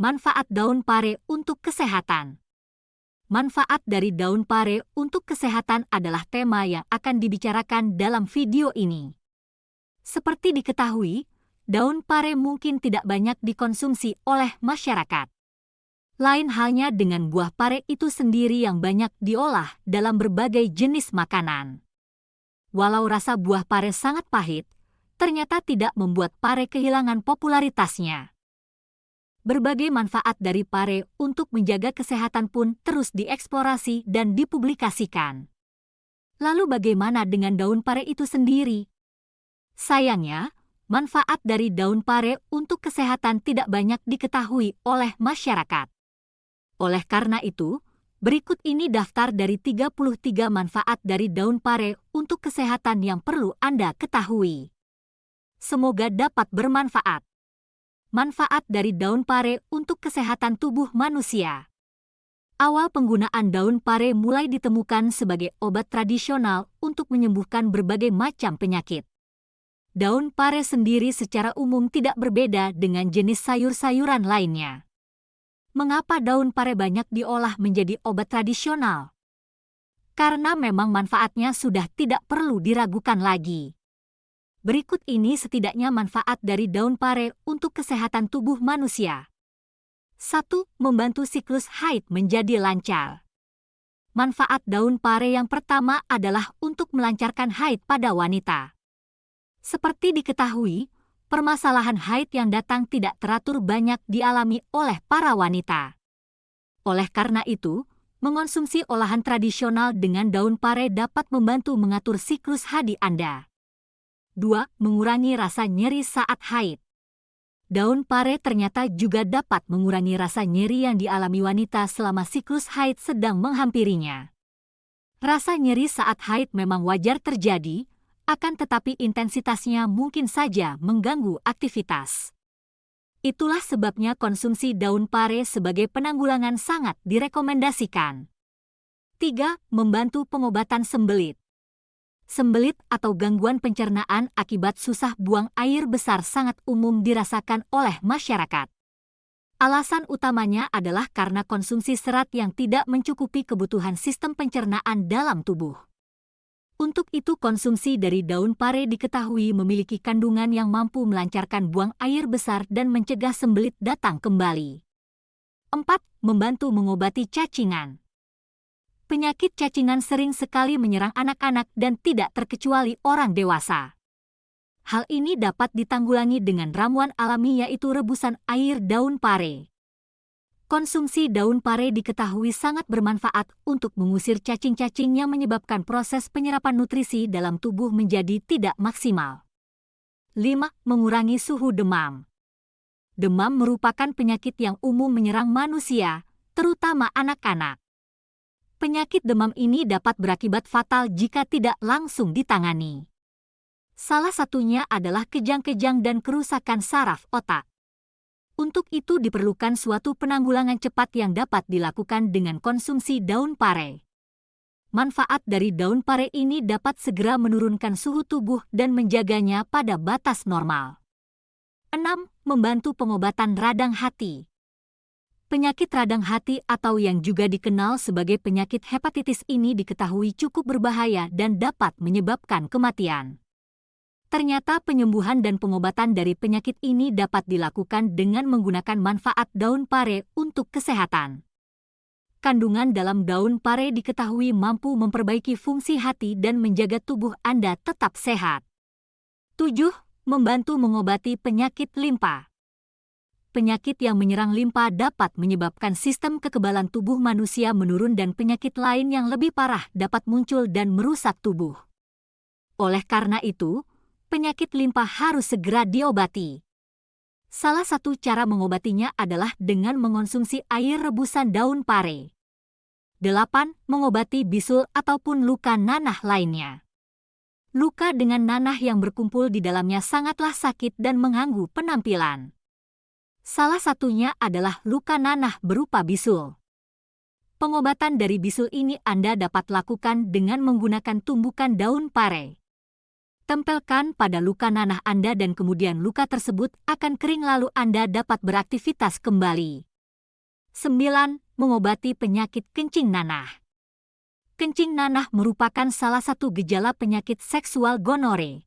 Manfaat daun pare untuk kesehatan. Manfaat dari daun pare untuk kesehatan adalah tema yang akan dibicarakan dalam video ini. Seperti diketahui, daun pare mungkin tidak banyak dikonsumsi oleh masyarakat. Lain halnya dengan buah pare itu sendiri yang banyak diolah dalam berbagai jenis makanan. Walau rasa buah pare sangat pahit, ternyata tidak membuat pare kehilangan popularitasnya. Berbagai manfaat dari pare untuk menjaga kesehatan pun terus dieksplorasi dan dipublikasikan. Lalu bagaimana dengan daun pare itu sendiri? Sayangnya, manfaat dari daun pare untuk kesehatan tidak banyak diketahui oleh masyarakat. Oleh karena itu, berikut ini daftar dari 33 manfaat dari daun pare untuk kesehatan yang perlu Anda ketahui. Semoga dapat bermanfaat. Manfaat dari daun pare untuk kesehatan tubuh manusia. Awal penggunaan daun pare mulai ditemukan sebagai obat tradisional untuk menyembuhkan berbagai macam penyakit. Daun pare sendiri secara umum tidak berbeda dengan jenis sayur-sayuran lainnya. Mengapa daun pare banyak diolah menjadi obat tradisional? Karena memang manfaatnya sudah tidak perlu diragukan lagi. Berikut ini setidaknya manfaat dari daun pare untuk kesehatan tubuh manusia. 1. Membantu siklus haid menjadi lancar. Manfaat daun pare yang pertama adalah untuk melancarkan haid pada wanita. Seperti diketahui, permasalahan haid yang datang tidak teratur banyak dialami oleh para wanita. Oleh karena itu, mengonsumsi olahan tradisional dengan daun pare dapat membantu mengatur siklus haid Anda. 2. Mengurangi rasa nyeri saat haid. Daun pare ternyata juga dapat mengurangi rasa nyeri yang dialami wanita selama siklus haid sedang menghampirinya. Rasa nyeri saat haid memang wajar terjadi, akan tetapi intensitasnya mungkin saja mengganggu aktivitas. Itulah sebabnya konsumsi daun pare sebagai penanggulangan sangat direkomendasikan. 3. Membantu pengobatan sembelit. Sembelit atau gangguan pencernaan akibat susah buang air besar sangat umum dirasakan oleh masyarakat. Alasan utamanya adalah karena konsumsi serat yang tidak mencukupi kebutuhan sistem pencernaan dalam tubuh. Untuk itu konsumsi dari daun pare diketahui memiliki kandungan yang mampu melancarkan buang air besar dan mencegah sembelit datang kembali. 4. Membantu mengobati cacingan. Penyakit cacingan sering sekali menyerang anak-anak dan tidak terkecuali orang dewasa. Hal ini dapat ditanggulangi dengan ramuan alami yaitu rebusan air daun pare. Konsumsi daun pare diketahui sangat bermanfaat untuk mengusir cacing-cacing yang menyebabkan proses penyerapan nutrisi dalam tubuh menjadi tidak maksimal. 5. Mengurangi suhu demam. Demam merupakan penyakit yang umum menyerang manusia, terutama anak-anak. Penyakit demam ini dapat berakibat fatal jika tidak langsung ditangani. Salah satunya adalah kejang-kejang dan kerusakan saraf otak. Untuk itu diperlukan suatu penanggulangan cepat yang dapat dilakukan dengan konsumsi daun pare. Manfaat dari daun pare ini dapat segera menurunkan suhu tubuh dan menjaganya pada batas normal. 6. Membantu pengobatan radang hati. Penyakit radang hati atau yang juga dikenal sebagai penyakit hepatitis ini diketahui cukup berbahaya dan dapat menyebabkan kematian. Ternyata penyembuhan dan pengobatan dari penyakit ini dapat dilakukan dengan menggunakan manfaat daun pare untuk kesehatan. Kandungan dalam daun pare diketahui mampu memperbaiki fungsi hati dan menjaga tubuh Anda tetap sehat. 7. Membantu mengobati penyakit limpa. Penyakit yang menyerang limpa dapat menyebabkan sistem kekebalan tubuh manusia menurun dan penyakit lain yang lebih parah dapat muncul dan merusak tubuh. Oleh karena itu, penyakit limpa harus segera diobati. Salah satu cara mengobatinya adalah dengan mengonsumsi air rebusan daun pare. 8. Mengobati bisul ataupun luka nanah lainnya. Luka dengan nanah yang berkumpul di dalamnya sangatlah sakit dan mengganggu penampilan. Salah satunya adalah luka nanah berupa bisul. Pengobatan dari bisul ini Anda dapat lakukan dengan menggunakan tumbukan daun pare. Tempelkan pada luka nanah Anda dan kemudian luka tersebut akan kering lalu Anda dapat beraktivitas kembali. 9. Mengobati penyakit kencing nanah. Kencing nanah merupakan salah satu gejala penyakit seksual gonore.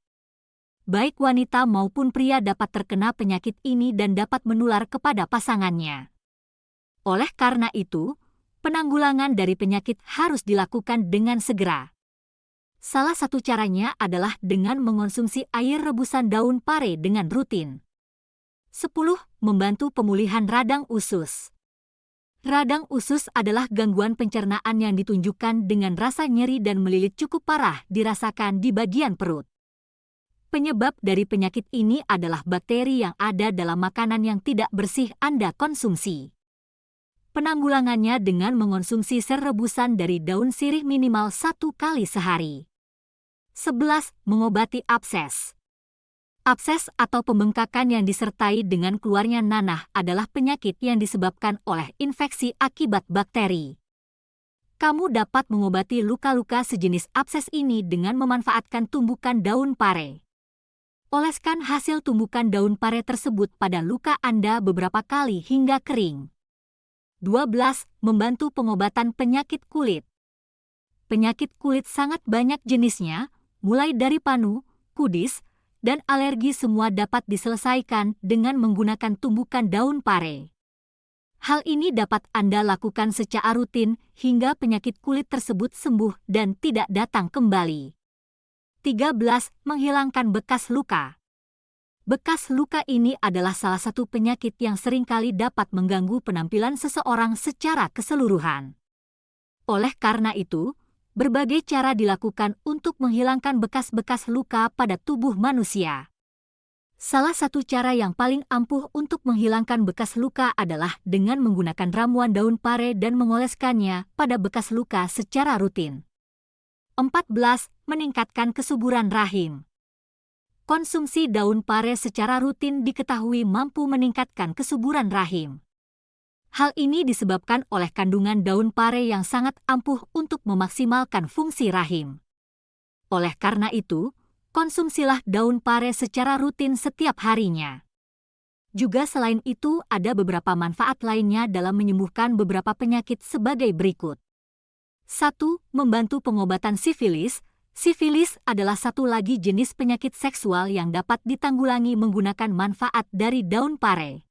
Baik wanita maupun pria dapat terkena penyakit ini dan dapat menular kepada pasangannya. Oleh karena itu, penanggulangan dari penyakit harus dilakukan dengan segera. Salah satu caranya adalah dengan mengonsumsi air rebusan daun pare dengan rutin. 10. Membantu pemulihan radang usus. Radang usus adalah gangguan pencernaan yang ditunjukkan dengan rasa nyeri dan melilit cukup parah dirasakan di bagian perut. Penyebab dari penyakit ini adalah bakteri yang ada dalam makanan yang tidak bersih Anda konsumsi. Penanggulangannya dengan mengonsumsi ser rebusan dari daun sirih minimal 1 kali sehari. 11. Mengobati abses. Abses atau pembengkakan yang disertai dengan keluarnya nanah adalah penyakit yang disebabkan oleh infeksi akibat bakteri. Kamu dapat mengobati luka-luka sejenis abses ini dengan memanfaatkan tumbukan daun pare. Oleskan hasil tumbukan daun pare tersebut pada luka Anda beberapa kali hingga kering. 12. Membantu pengobatan penyakit kulit. Penyakit kulit sangat banyak jenisnya, mulai dari panu, kudis, dan alergi semua dapat diselesaikan dengan menggunakan tumbukan daun pare. Hal ini dapat Anda lakukan secara rutin hingga penyakit kulit tersebut sembuh dan tidak datang kembali. 13. Menghilangkan bekas luka. Bekas luka ini adalah salah satu penyakit yang seringkali dapat mengganggu penampilan seseorang secara keseluruhan. Oleh karena itu, berbagai cara dilakukan untuk menghilangkan bekas-bekas luka pada tubuh manusia. Salah satu cara yang paling ampuh untuk menghilangkan bekas luka adalah dengan menggunakan ramuan daun pare dan mengoleskannya pada bekas luka secara rutin. 14. Meningkatkan kesuburan rahim. Konsumsi daun pare secara rutin diketahui mampu meningkatkan kesuburan rahim. Hal ini disebabkan oleh kandungan daun pare yang sangat ampuh untuk memaksimalkan fungsi rahim. Oleh karena itu, konsumsilah daun pare secara rutin setiap harinya. Juga selain itu, ada beberapa manfaat lainnya dalam menyembuhkan beberapa penyakit sebagai berikut. 1. Membantu pengobatan sifilis. Sifilis adalah satu lagi jenis penyakit seksual yang dapat ditanggulangi menggunakan manfaat dari daun pare.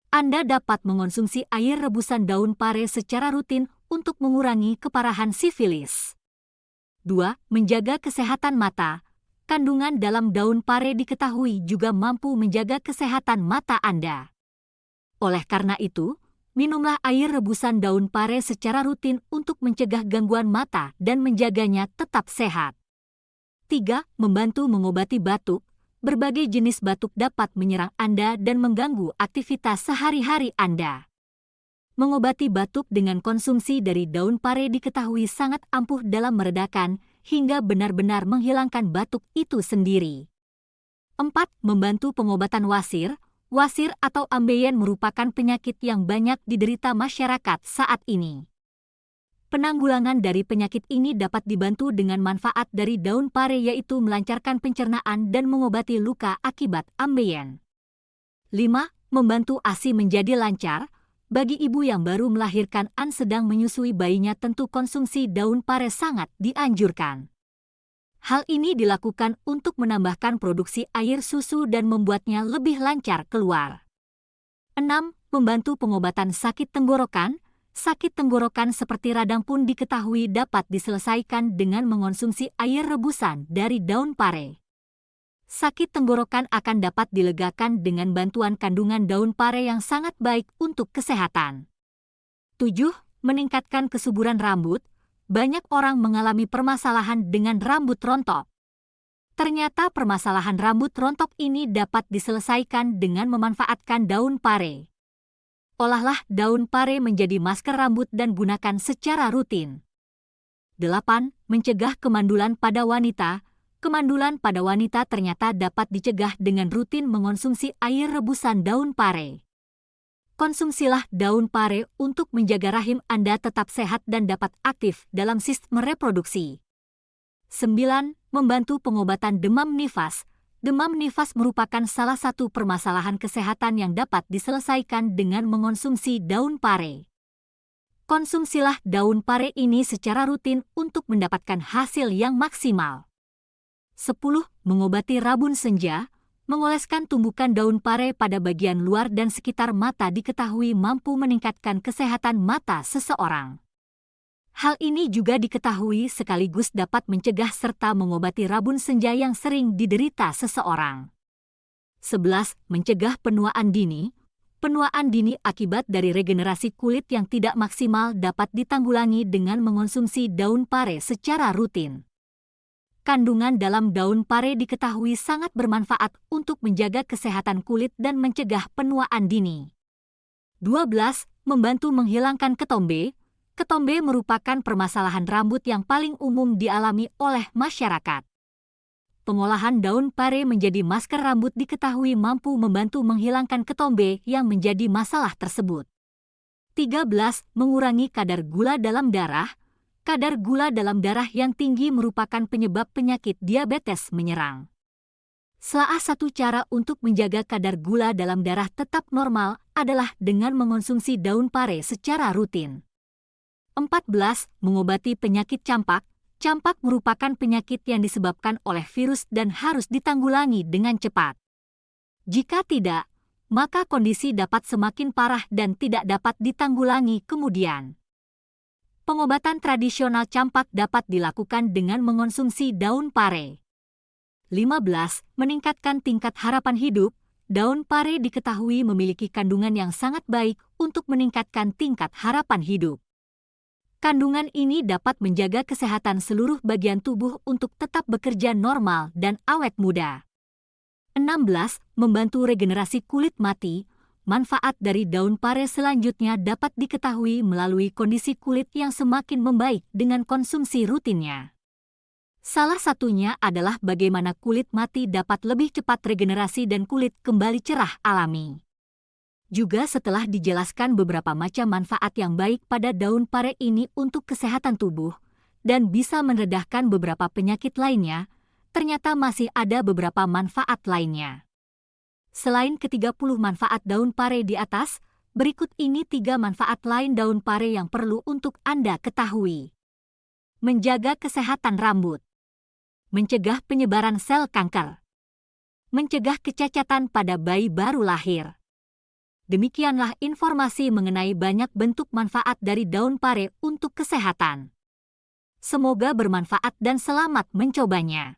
Anda dapat mengonsumsi air rebusan daun pare secara rutin untuk mengurangi keparahan sifilis. 2. Menjaga kesehatan mata. Kandungan dalam daun pare diketahui juga mampu menjaga kesehatan mata Anda. Oleh karena itu, minumlah air rebusan daun pare secara rutin untuk mencegah gangguan mata dan menjaganya tetap sehat. 3. Membantu mengobati batuk. Berbagai jenis batuk dapat menyerang Anda dan mengganggu aktivitas sehari-hari Anda. Mengobati batuk dengan konsumsi dari daun pare diketahui sangat ampuh dalam meredakan hingga benar-benar menghilangkan batuk itu sendiri. 4. Membantu pengobatan wasir. Wasir atau ambeien merupakan penyakit yang banyak diderita masyarakat saat ini. Penanggulangan dari penyakit ini dapat dibantu dengan manfaat dari daun pare yaitu melancarkan pencernaan dan mengobati luka akibat ambeien. 5. Membantu ASI menjadi lancar. Bagi ibu yang baru melahirkan dan sedang menyusui bayinya tentu konsumsi daun pare sangat dianjurkan. Hal ini dilakukan untuk menambahkan produksi air susu dan membuatnya lebih lancar keluar. 6. Membantu pengobatan sakit tenggorokan. Sakit tenggorokan seperti radang pun diketahui dapat diselesaikan dengan mengonsumsi air rebusan dari daun pare. Sakit tenggorokan akan dapat dilegakan dengan bantuan kandungan daun pare yang sangat baik untuk kesehatan. 7. Meningkatkan kesuburan rambut. Banyak orang mengalami permasalahan dengan rambut rontok. Ternyata permasalahan rambut rontok ini dapat diselesaikan dengan memanfaatkan daun pare. Olahlah daun pare menjadi masker rambut dan gunakan secara rutin. 8. Mencegah kemandulan pada wanita. Kemandulan pada wanita ternyata dapat dicegah dengan rutin mengonsumsi air rebusan daun pare. Konsumsilah daun pare untuk menjaga rahim Anda tetap sehat dan dapat aktif dalam sistem reproduksi. 9. Membantu pengobatan demam nifas. demam nifas merupakan salah satu permasalahan kesehatan yang dapat diselesaikan dengan mengonsumsi daun pare. Konsumsilah daun pare ini secara rutin untuk mendapatkan hasil yang maksimal. 10. Mengobati rabun senja. Mengoleskan tumbukan daun pare pada bagian luar dan sekitar mata diketahui mampu meningkatkan kesehatan mata seseorang. Hal ini juga diketahui sekaligus dapat mencegah serta mengobati rabun senja yang sering diderita seseorang. 11. Mencegah penuaan dini. Penuaan dini akibat dari regenerasi kulit yang tidak maksimal dapat ditanggulangi dengan mengonsumsi daun pare secara rutin. Kandungan dalam daun pare diketahui sangat bermanfaat untuk menjaga kesehatan kulit dan mencegah penuaan dini. 12. Membantu menghilangkan ketombe. Ketombe merupakan permasalahan rambut yang paling umum dialami oleh masyarakat. Pengolahan daun pare menjadi masker rambut diketahui mampu membantu menghilangkan ketombe yang menjadi masalah tersebut. 13. Mengurangi kadar gula dalam darah. Kadar gula dalam darah yang tinggi merupakan penyebab penyakit diabetes menyerang. Salah satu cara untuk menjaga kadar gula dalam darah tetap normal adalah dengan mengonsumsi daun pare secara rutin. 14. Mengobati penyakit campak. Campak merupakan penyakit yang disebabkan oleh virus dan harus ditanggulangi dengan cepat. Jika tidak, maka kondisi dapat semakin parah dan tidak dapat ditanggulangi kemudian. Pengobatan tradisional campak dapat dilakukan dengan mengonsumsi daun pare. 15. Meningkatkan tingkat harapan hidup. Daun pare diketahui memiliki kandungan yang sangat baik untuk meningkatkan tingkat harapan hidup. Kandungan ini dapat menjaga kesehatan seluruh bagian tubuh untuk tetap bekerja normal dan awet muda. 16. Membantu regenerasi kulit mati. Manfaat dari daun pare selanjutnya dapat diketahui melalui kondisi kulit yang semakin membaik dengan konsumsi rutinnya. Salah satunya adalah bagaimana kulit mati dapat lebih cepat regenerasi dan kulit kembali cerah alami. Juga setelah dijelaskan beberapa macam manfaat yang baik pada daun pare ini untuk kesehatan tubuh dan bisa meredahkan beberapa penyakit lainnya, ternyata masih ada beberapa manfaat lainnya. Selain ke-30 manfaat daun pare di atas, berikut ini 3 manfaat lain daun pare yang perlu untuk Anda ketahui. Menjaga kesehatan rambut. Mencegah penyebaran sel kanker. Mencegah kecacatan pada bayi baru lahir. Demikianlah informasi mengenai banyak bentuk manfaat dari daun pare untuk kesehatan. Semoga bermanfaat dan selamat mencobanya.